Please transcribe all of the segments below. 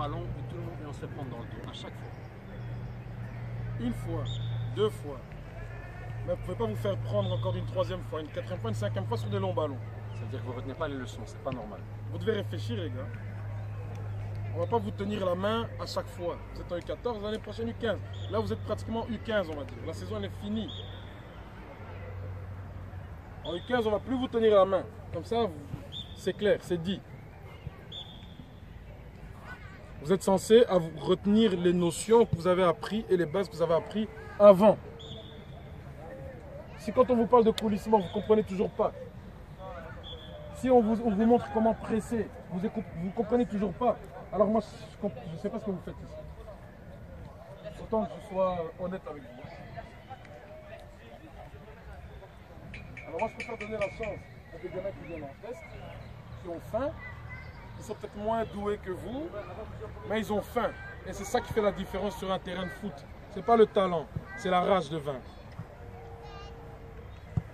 ballon et tout le monde et on se fait prendre dans le dos à chaque fois. Une fois, deux fois. Mais vous ne pouvez pas vous faire prendre encore une troisième fois, une quatrième fois, une cinquième fois sur des longs ballons. Ça veut dire que vous ne retenez pas les leçons, c'est pas normal. Vous devez réfléchir, les gars. On ne va pas vous tenir la main à chaque fois. Vous êtes en U14, l'année prochaine U15. Là, vous êtes pratiquement U15, on va dire. La saison, elle est finie. En U15, on ne va plus vous tenir la main. Comme ça, c'est clair, c'est dit. Vous êtes censé retenir les notions que vous avez apprises et les bases que vous avez apprises avant. Si quand on vous parle de coulissement, vous ne comprenez toujours pas. Si on vous montre comment presser, vous ne comprenez toujours pas. Alors moi, je ne sais pas ce que vous faites ici. Autant que je sois honnête avec vous. Alors moi, je préfère donner la chance à des gamins qui viennent en test, qui ont faim. Ils sont peut-être moins doués que vous, mais ils ont faim. Et c'est ça qui fait la différence sur un terrain de foot. Ce n'est pas le talent, c'est la rage de vaincre.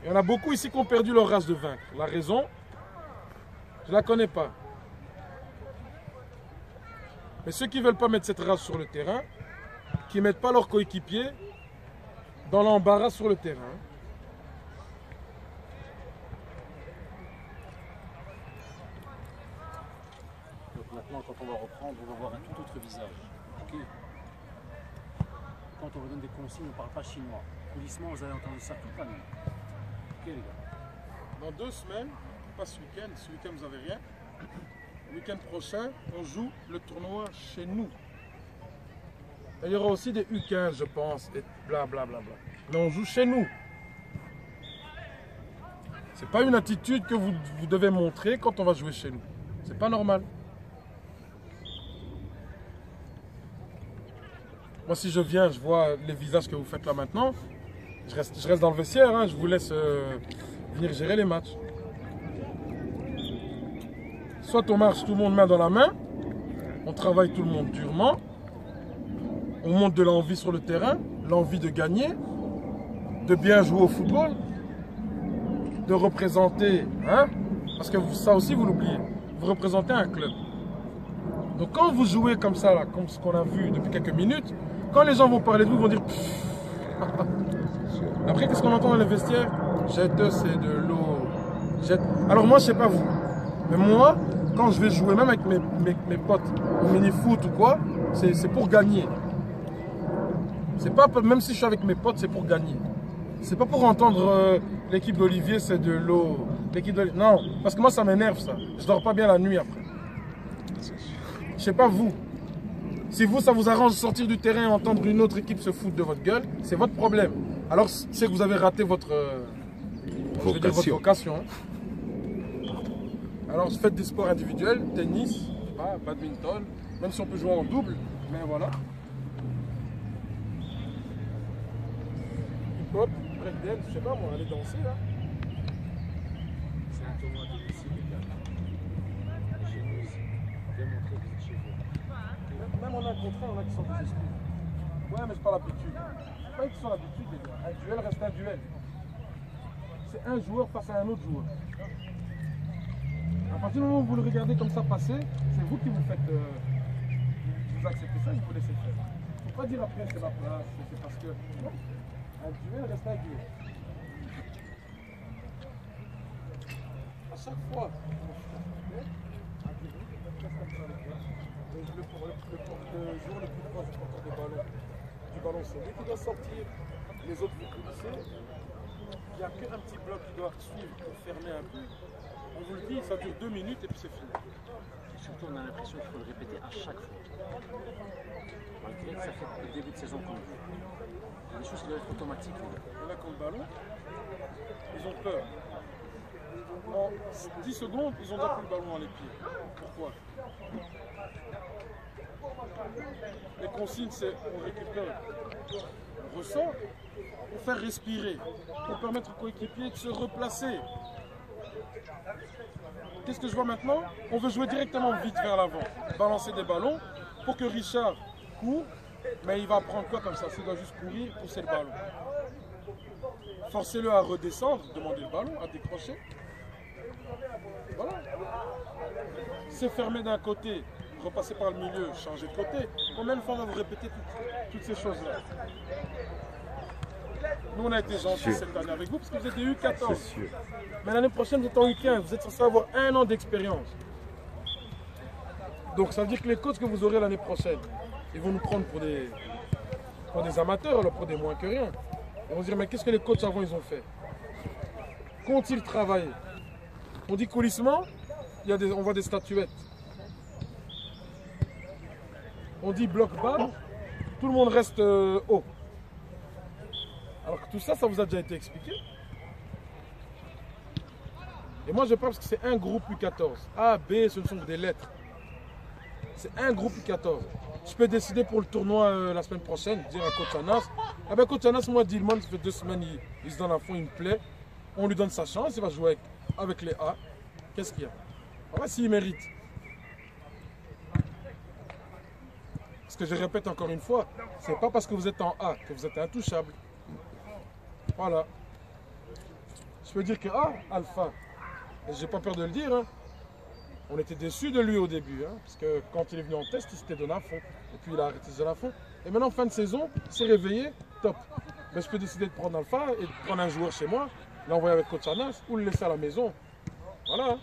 Il y en a beaucoup ici qui ont perdu leur rage de vaincre. La raison, je ne la connais pas. Mais ceux qui ne veulent pas mettre cette rage sur le terrain, qui ne mettent pas leurs coéquipiers dans l'embarras sur le terrain. Donc maintenant, quand on va reprendre, on va voir un tout autre visage. Okay. Quand on vous donne des consignes, on ne parle pas chinois. Coulissement, vous avez entendu ça toute la nuit. Ok les gars. Dans 2 semaines, pas ce week-end vous n'avez rien. Le week-end prochain, on joue le tournoi chez nous. Et il y aura aussi des U15, je pense, et blablabla. Mais on joue chez nous. C'est pas une attitude que vous devez montrer quand on va jouer chez nous. C'est pas normal. Moi, si je viens, je vois les visages que vous faites là maintenant. Je reste dans le vestiaire, hein, je vous laisse venir gérer les matchs. Soit on marche tout le monde main dans la main, on travaille tout le monde durement, on monte de l'envie sur le terrain, l'envie de gagner, de bien jouer au football, de représenter, hein, parce que ça aussi vous l'oubliez, vous représentez un club. Donc quand vous jouez comme ça, là, comme ce qu'on a vu depuis quelques minutes, quand les gens vont parler de vous, ils vont dire après, qu'est-ce qu'on entend dans les vestiaires? Jette, c'est de l'eau. Alors moi, je sais pas vous, mais moi, quand je vais jouer, même avec mes potes, au mini-foot ou quoi, c'est pour gagner. C'est pas, même si je suis avec mes potes, c'est pour gagner. C'est pas pour entendre l'équipe d'Olivier, c'est de l'eau. Non, parce que moi, ça m'énerve ça. Je dors pas bien la nuit après. Je sais pas vous. Si vous, ça vous arrange de sortir du terrain et entendre une autre équipe se foutre de votre gueule, c'est votre problème. Alors, c'est que vous avez raté votre vocation. Alors, faites des sports individuels, tennis, badminton, même si on peut jouer en double, mais voilà. Hip-hop, breakdance, je sais pas moi, aller danser là. C'est un tournoi de domicile, les gars. Et chez vous aussi. Bien montrer que vous êtes chez vous. Même on a un contrat, on a qui sont des excuses. Ouais, mais c'est pas l'habitude. C'est pas qu'ils sont l'habitude, les gars. Un duel reste un duel. C'est un joueur face à un autre joueur. À partir du moment où vous le regardez comme ça passer, c'est vous qui vous faites. Vous acceptez ça et vous laissez faire. Il ne faut pas dire après c'est ma place, c'est parce que. Non. Un duel reste un duel. À chaque fois, le joueur le plus proche du porteur du ballon, c'est lui qui doit sortir, les autres vous coulissez. Il n'y a qu'un petit bloc qui doit suivre pour fermer un peu. On vous le dit, ça dure 2 minutes et puis c'est fini. Et surtout, on a l'impression qu'il faut le répéter à chaque fois. Malgré que ça fait le début de saison qu'on joue. Il y a des choses qui doivent être automatiques. Et là, quand le ballon, ils ont peur. En 10 secondes, ils ont déjà pris le ballon dans les pieds. Pourquoi? Les consignes, c'est on récupère, on ressort, pour faire respirer, pour permettre aux coéquipiers de se replacer. Qu'est-ce que je vois maintenant? On veut jouer directement vite vers l'avant, balancer des ballons pour que Richard court, mais il va prendre quoi comme ça? Il doit juste courir, pousser le ballon. Forcez-le à redescendre, demander le ballon, à décrocher. Voilà. C'est fermé d'un côté, repasser par le milieu, changer de côté. Combien de fois on va vous répéter toutes ces choses-là? Nous, on a été gentils cette année avec vous parce que vous êtes des U14. Mais l'année prochaine, vous êtes en U15. Vous êtes censé avoir 1 an d'expérience. Donc, ça veut dire que les coachs que vous aurez l'année prochaine, ils vont nous prendre pour des amateurs, alors pour des moins que rien. Ils vont se dire, mais qu'est-ce que les coachs avant, ils ont fait? Qu'ont-ils travaillé? On dit coulissement, on voit des statuettes. On dit bloc bas, tout le monde reste haut. Alors que tout ça, ça vous a déjà été expliqué. Et moi, je pense que c'est un groupe U14. A, B, ce ne sont que des lettres. C'est un groupe U14. Je peux décider pour le tournoi la semaine prochaine, dire à coach Anas, ah ben coach Anas, moi, Dilman, ça fait 2 semaines, il se donne à fond, il me plaît. On lui donne sa chance, il va jouer avec les A. Qu'est-ce qu'il y a? On va s'il mérite. Ce que je répète encore une fois, c'est pas parce que vous êtes en A que vous êtes intouchable. Voilà. Je peux dire que Alpha, et j'ai pas peur de le dire, hein, on était déçus de lui au début, hein, parce que quand il est venu en test, il s'était donné à fond. Et puis il a arrêté de se donner à fond. Et maintenant, fin de saison, il s'est réveillé, top. Mais je peux décider de prendre Alpha et de prendre un joueur chez moi, l'envoyer avec coach Anas ou le laisser à la maison. Voilà.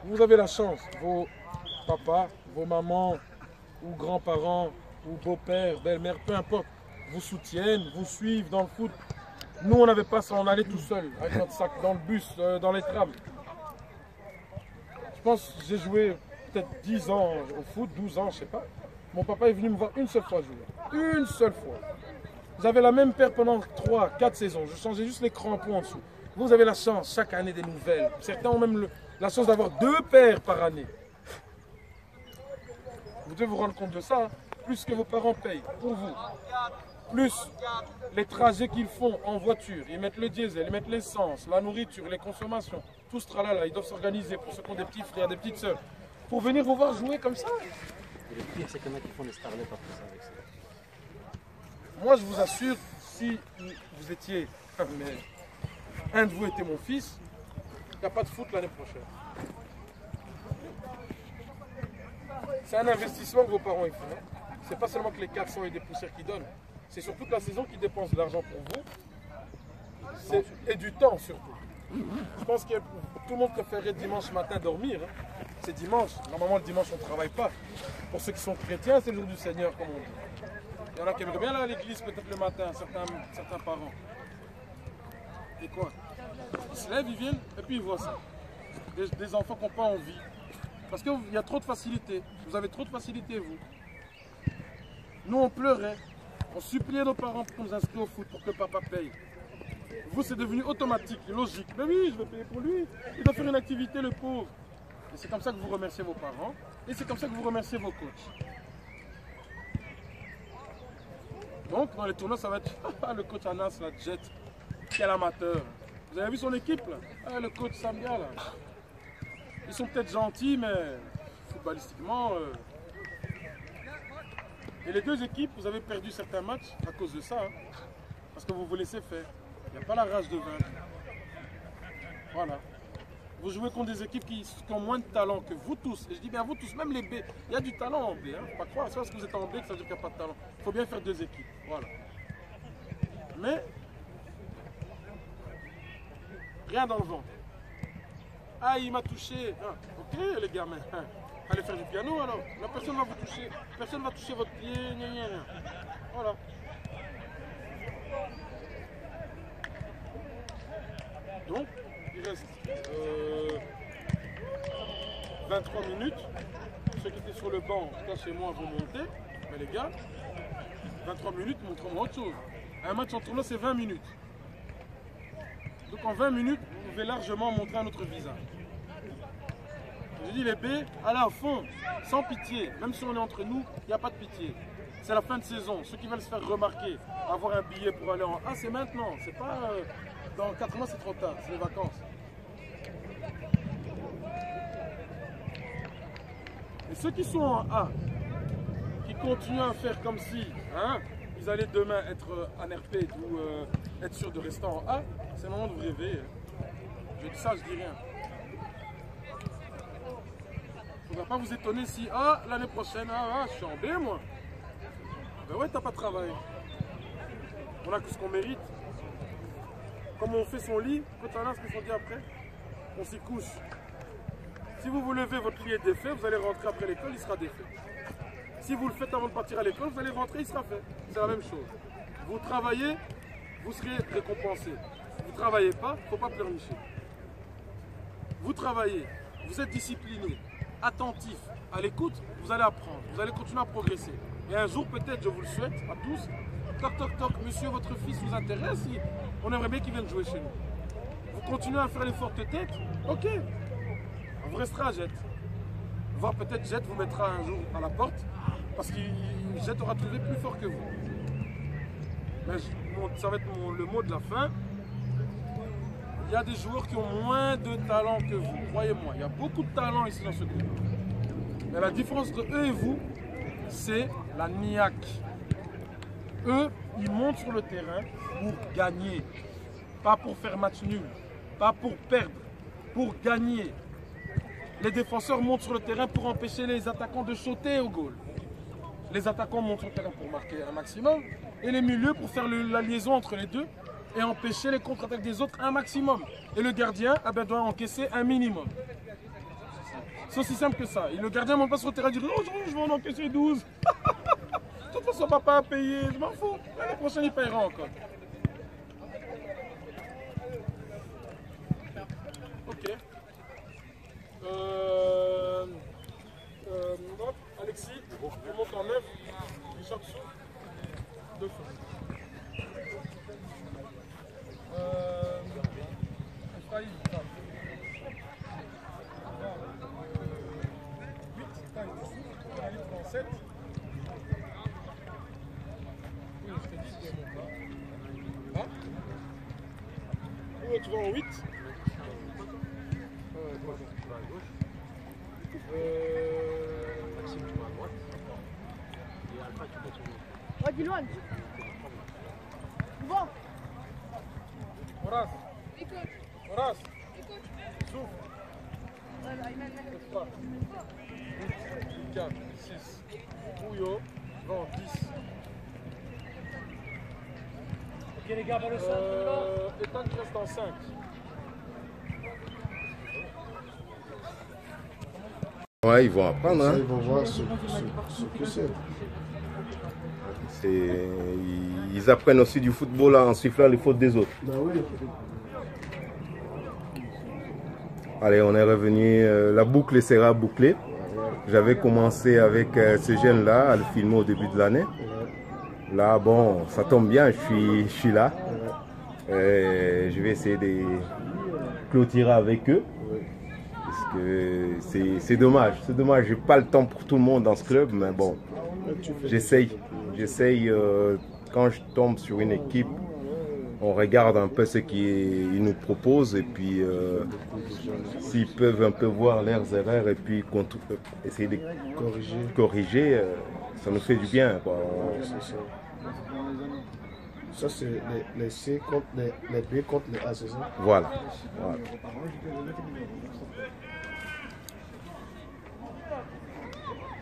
Vous avez la chance, vos papas, vos mamans, ou grands-parents, ou beaux-pères, belles-mères, peu importe, vous soutiennent, vous suivent dans le foot. Nous, on n'avait pas ça, on allait tout seul, avec notre sac, dans le bus, dans les trams. Je pense que j'ai joué peut-être 10 ans au foot, 12 ans, je sais pas. Mon papa est venu me voir une seule fois jouer. Une seule fois. J'avais la même paire pendant 3, 4 saisons. Je changeais juste les crampons en dessous. Vous avez la chance, chaque année, des nouvelles. Certains ont même la chance d'avoir 2 paires par année. Vous devez vous rendre compte de ça, hein. Plus que vos parents payent pour vous, plus les trajets qu'ils font en voiture, ils mettent le diesel, ils mettent l'essence, la nourriture, les consommations, tout ce tralala, ils doivent s'organiser pour ceux qui ont des petits frères, des petites sœurs, pour venir vous voir jouer comme ça. Et le pire, c'est qu'il y en a qui font des starlets après ça avec ça. Moi, je vous assure, si vous étiez, mais un de vous était mon fils, il n'y a pas de foot l'année prochaine. C'est un investissement que vos parents ils font. C'est pas seulement que les 400 et des poussières qu'ils donnent. C'est sur toute la saison qu'ils dépensent de l'argent pour vous. Et du temps surtout. Je pense que tout le monde préférerait dimanche matin dormir. Hein. C'est dimanche. Normalement le dimanche on ne travaille pas. Pour ceux qui sont chrétiens, c'est le jour du Seigneur comme on dit. Il y en a qui aimeraient bien aller à l'église peut-être le matin, certains parents. Et quoi? Ils se lèvent, ils viennent et puis ils voient ça. Des enfants qui n'ont pas envie. Parce qu'il y a trop de facilité. Vous avez trop de facilité, vous. Nous, on pleurait. On suppliait nos parents pour nous inscrire au foot, pour que papa paye. Vous, c'est devenu automatique, logique. Mais oui, je vais payer pour lui. Il doit faire une activité, le pauvre. Et c'est comme ça que vous remerciez vos parents. Et c'est comme ça que vous remerciez vos coachs. Donc, dans les tournois, ça va être le coach Anas, la Jet. Quel amateur. Vous avez vu son équipe, là? Le coach Sambia, là. Ils sont peut-être gentils, mais footballistiquement... Et les 2 équipes, vous avez perdu certains matchs à cause de ça. Hein, parce que vous vous laissez faire. Il n'y a pas la rage de vaincre. Voilà. Vous jouez contre des équipes qui ont moins de talent que vous tous. Et je dis bien vous tous, même les B. Il y a du talent en B. Hein, faut pas croire, c'est parce que vous êtes en B que ça veut dire qu'il n'y a pas de talent. Il faut bien faire 2 équipes. Voilà. Mais, rien dans le ventre. Ah, il m'a touché. Ah, ok, les gamins. Allez faire du piano alors. La personne va vous toucher. Personne va toucher votre pied. Rien. Voilà. Donc, il reste 23 minutes. Ceux qui étaient sur le banc, en tout cas chez moi, vont monter. Mais les gars, 23 minutes, montrons-moi autre chose. Un match en tournoi, c'est 20 minutes. Donc en 20 minutes, vous pouvez largement montrer un autre visage. Je dis les B, allez à fond, sans pitié. Même si on est entre nous, il n'y a pas de pitié. C'est la fin de saison. Ceux qui veulent se faire remarquer, avoir un billet pour aller en A, c'est maintenant. C'est pas dans 4 mois, c'est trop tard. C'est les vacances. Et ceux qui sont en A, qui continuent à faire comme si ils allaient demain être en RP ou être sûrs de rester en A, c'est le moment de vous réveiller. Je dis ça, je dis rien. Il ne faudra pas vous étonner si, ah, l'année prochaine, ah, je suis en B, moi. Ben ouais, t'as pas travaillé. On a que ce qu'on mérite. Comme on fait son lit, quand on a ce qu'on dit après, on s'y couche. Si vous vous levez, votre lit est défait, vous allez rentrer après l'école, il sera défait. Si vous le faites avant de partir à l'école, vous allez rentrer, il sera fait. C'est la même chose. Vous travaillez, vous serez récompensé. Vous ne travaillez pas, il ne faut pas pleurnicher. Vous travaillez, vous êtes discipliné, attentif, à l'écoute, vous allez apprendre, vous allez continuer à progresser. Et un jour, peut-être, je vous le souhaite à tous, toc toc toc, monsieur, votre fils vous intéresse, on aimerait bien qu'il vienne jouer chez nous. Vous continuez à faire les fortes têtes, ok, vous resterez à Jet. Voire peut-être Jet vous mettra un jour à la porte, parce que Jet aura trouvé plus fort que vous. Mais ça va être le mot de la fin. Il y a des joueurs qui ont moins de talent que vous, croyez-moi. Il y a beaucoup de talent ici dans ce groupe. Mais la différence entre eux et vous, c'est la niaque. Eux, ils montent sur le terrain pour gagner. Pas pour faire match nul. Pas pour perdre. Pour gagner. Les défenseurs montent sur le terrain pour empêcher les attaquants de sauter au goal. Les attaquants montent sur le terrain pour marquer un maximum. Et les milieux pour faire la liaison entre les deux et empêcher les contre-attaques des autres un maximum. Et le gardien doit encaisser un minimum. C'est aussi simple que ça. Et le gardien ne monte pas sur le terrain et dit « Aujourd'hui, je vais en encaisser 12. » De toute façon, papa a payé, je m'en fous. L'année prochaine, il payera encore. Ok. Alexis, je monte en 9. Richard Sou. 2 fois. Ephraïm, 8, 7. Oui, je t'ai dit, je monte là. Hein? Tu vas en 8? Moi, je vais à gauche. Maxime, tu vas à droite. Et Alpha, tu vas sur le... Ouais, dis-le. Bon. Horace. Écoute. Horace. Écoute. Souffle. 3, 4, 6. Bouillot. 20, 10. Ok les gars, dans le centre. Ethan qui reste en 5. Ouais, ils vont apprendre. Hein. Ils vont voir ce que c'est. Ils apprennent aussi du football en sifflant les fautes des autres. Ben oui. Allez, on est revenu. La boucle sera bouclée. J'avais commencé avec ce jeune-là à le filmer au début de l'année. Là, bon, ça tombe bien, je suis là. Je vais essayer de clôturer avec eux. Parce que c'est dommage. C'est dommage, j'ai pas le temps pour tout le monde dans ce club, mais bon, j'essaye. Quand je tombe sur une équipe, on regarde un peu ce qu'ils nous proposent et puis s'ils peuvent un peu voir leurs erreurs et puis essayer de corriger, ça nous fait du bien. Ça, c'est les C contre les B contre les A, c'est ça? Voilà.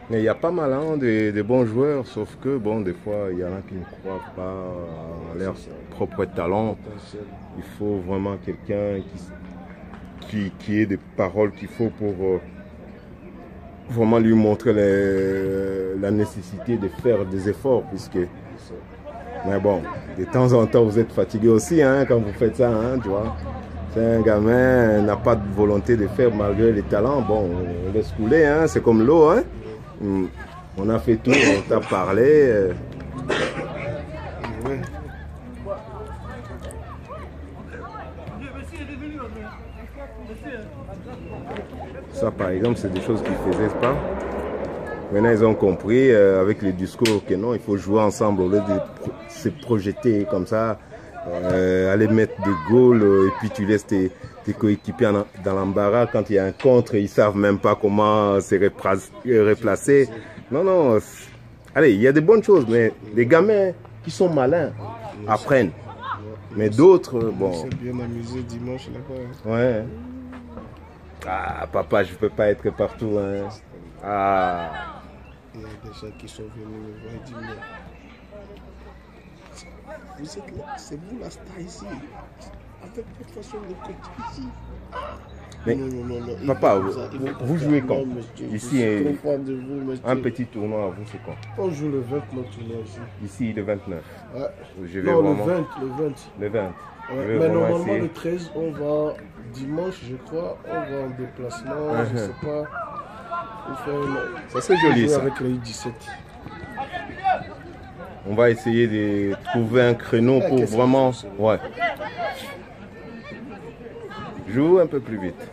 Mais il y a pas mal de bons joueurs, sauf que bon, des fois, il y en a qui ne croient pas à leur propre talent. Il faut vraiment quelqu'un qui ait des paroles qu'il faut pour vraiment lui montrer la nécessité de faire des efforts, puisque... Mais bon, de temps en temps, vous êtes fatigué aussi hein, quand vous faites ça, hein, tu vois. C'est un gamin, n'a pas de volonté de faire malgré les talents. Bon, on laisse couler, hein, c'est comme l'eau, hein. On a fait tout, on t'a parlé. Ça, par exemple, c'est des choses qu'ils ne faisaient pas. Maintenant, ils ont compris avec les discours que non, il faut jouer ensemble au lieu de se projeter comme ça, aller mettre des goals et puis tu laisses tes coéquipiers dans l'embarras. Quand il y a un contre, ils ne savent même pas comment se replacer. Non, non. Allez, il y a des bonnes choses, mais les gamins qui sont malins apprennent. Mais d'autres, On bon. s'est bien amusé dimanche là-bas. Hein. Ouais. Ah, papa, je peux pas être partout. Hein. Ah. Il y a des gens qui sont venus me voir et disent, mais vous êtes là, c'est vous la star ici. Avec votre façon de coacher ici. Mais, non. papa, vous faire- jouez quand? Non, monsieur, Ici, je suis trop fan de vous, monsieur. Un petit tournoi, vous, c'est quand? On joue le 29 tournoi ici. Ici, le 29. Ouais. Je vais Non, vraiment... le 20. Le 20. Ouais, Je vais mais vraiment normalement, essayer. le 13, on va, dimanche, je crois, on va en déplacement, je sais pas. On fait Ça, c'est joli, jouer ça. avec le U17. On va essayer de trouver un créneau pour qu'est-ce vraiment... que c'est? Ouais. Joue un peu plus vite.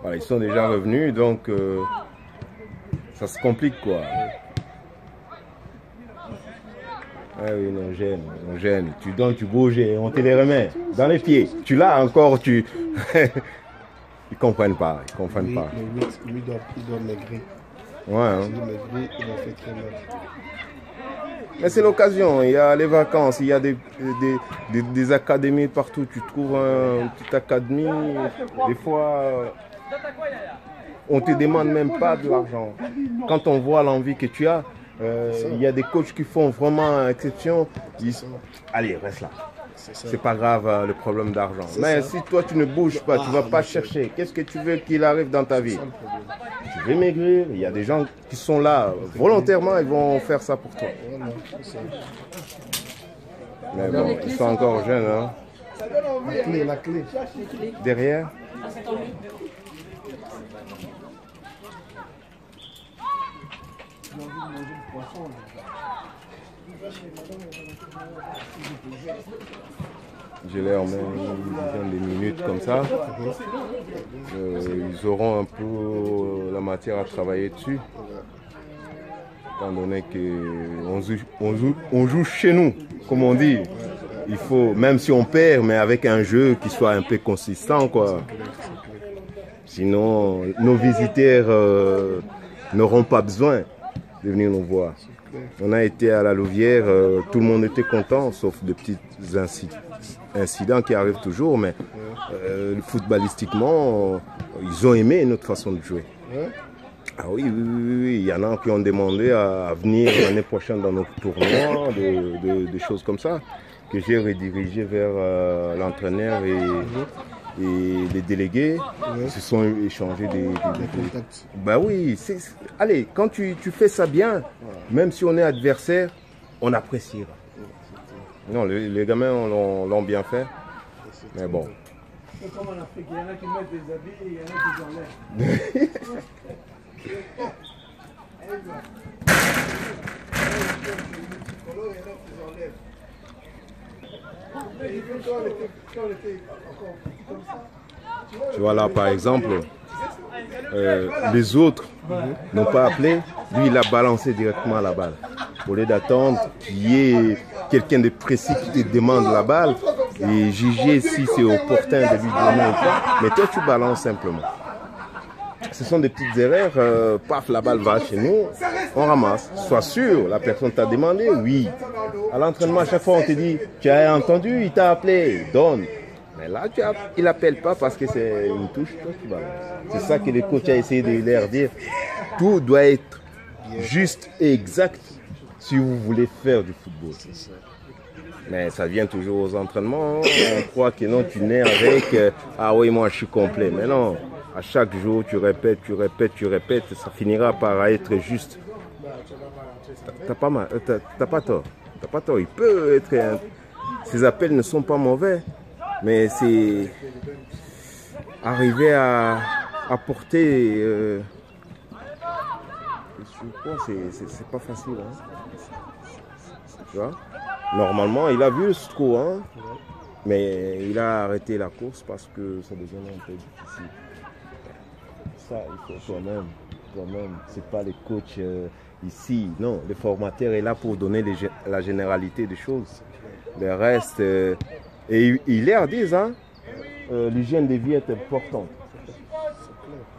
Voilà, ils sont déjà revenus, donc ça se complique, quoi. Ah oui, on gêne. Tu donnes, tu bouges et on te les remet dans les pieds. Tu l'as encore, tu... Ils comprennent pas, Lui, le 8, lui, il doit maigrir. Ouais, hein. S'il maigrit, il a fait très mal. Mais c'est l'occasion, il y a les vacances, il y a des académies partout. Tu trouves une petite académie, des fois, on te demande même pas de l'argent. Quand on voit l'envie que tu as, il y a des coachs qui font vraiment exception. Allez, reste là. C'est pas grave le problème d'argent. Mais si toi tu ne bouges pas, tu vas pas chercher. Qu'est-ce que tu veux qu'il arrive dans ta vie? Tu veux maigrir, il y a des gens qui sont là volontairement, ils vont faire ça pour toi. Voilà, c'est ça. Mais bon, ils sont encore jeunes, hein. La clé. Derrière. Je leur mets une dizaine de minutes comme ça. Ils auront un peu la matière à travailler dessus. Étant donné qu'on joue chez nous, comme on dit. Il faut, même si on perd, mais avec un jeu qui soit un peu consistant, quoi. Sinon, nos visiteurs n'auront pas besoin de venir nous voir. On a été à la Louvière, tout le monde était content, sauf de petits incidents qui arrivent toujours, mais footballistiquement, ils ont aimé notre façon de jouer. Ah oui, il y en a qui ont demandé à venir l'année prochaine dans notre tournoi, des choses comme ça, que j'ai redirigé vers l'entraîneur et les délégués. Ils se sont échangés des contacts. Bah oui, allez, quand tu fais ça bien, même si on est adversaire, on appréciera. Non, les gamins l'ont bien fait, mais bon. C'est comme en Afrique, il y en a qui mettent des habits et il y en a qui enlèvent. Tu vois là par exemple, les autres n'ont pas appelé, lui il a balancé directement la balle. Au lieu d'attendre qu'il y ait quelqu'un de précis qui te demande la balle et juger si c'est opportun de lui donner ou pas, mais toi tu balances simplement. Ce sont des petites erreurs, paf, la balle va chez nous, on ramasse. Sois sûr, la personne t'a demandé, oui. À l'entraînement, à chaque fois on te dit, tu as entendu, il t'a appelé, donne. Mais là, il n'appelle pas parce que c'est une touche, toi tu balances. C'est ça que le coach a essayé de leur dire. Tout doit être juste et exact si vous voulez faire du football. Mais ça vient toujours aux entraînements. On croit que non, tu nais avec, ah oui, moi je suis complet. Mais non, à chaque jour, tu répètes, ça finira par être juste. T'as pas tort. Il peut être. Ces appels ne sont pas mauvais, mais c'est arriver à porter. C'est pas facile. Hein. Tu vois? Normalement, il a vu ce trou, hein, mais il a arrêté la course parce que ça devenait un peu difficile. Ça, il faut toi-même, c'est pas les coachs ici, non, le formateur est là pour donner la généralité des choses. Le reste, et ils leur disent, hein, l'hygiène de vie est importante.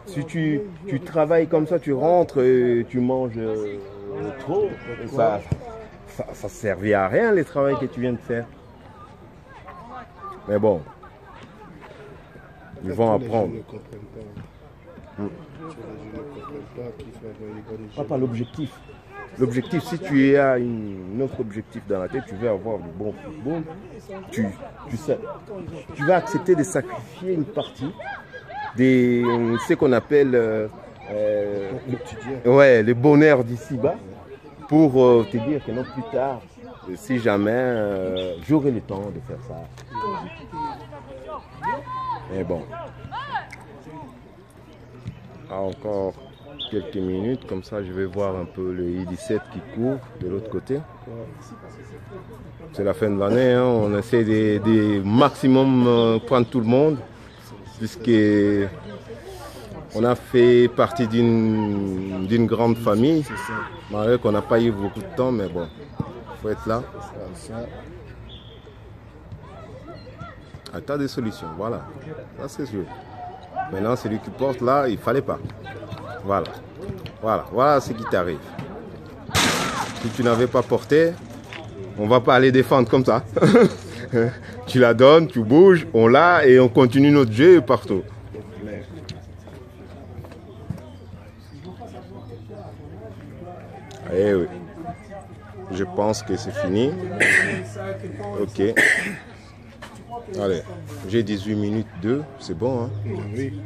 Si tu travailles comme ça, tu rentres et tu manges trop, ça ça servait à rien les travaux que tu viens de faire. Mais bon, ils vont apprendre. Pas l'objectif. L'objectif, si tu as un autre objectif dans la tête, tu veux avoir du bon football, tu vas accepter de sacrifier une partie de ce qu'on appelle le bonheur d'ici-bas pour te dire que non, plus tard, si jamais j'aurai le temps de faire ça. Mais bon. Encore quelques minutes, comme ça je vais voir un peu le I-17 qui court de l'autre côté. C'est la fin de l'année, hein. On essaie de maximum prendre tout le monde, puisque on a fait partie d'une grande famille, malgré qu'on n'a pas eu beaucoup de temps, mais bon, il faut être là. Un tas de solutions, voilà, ça c'est sûr. Maintenant, celui qui porte là, il ne fallait pas. Voilà ce qui t'arrive. Si tu n'avais pas porté, on ne va pas aller défendre comme ça. Tu la donnes, tu bouges, on l'a et on continue notre jeu partout. Eh oui. Je pense que c'est fini. Ok. Allez, j'ai 18 minutes 2, c'est bon, hein? Oui.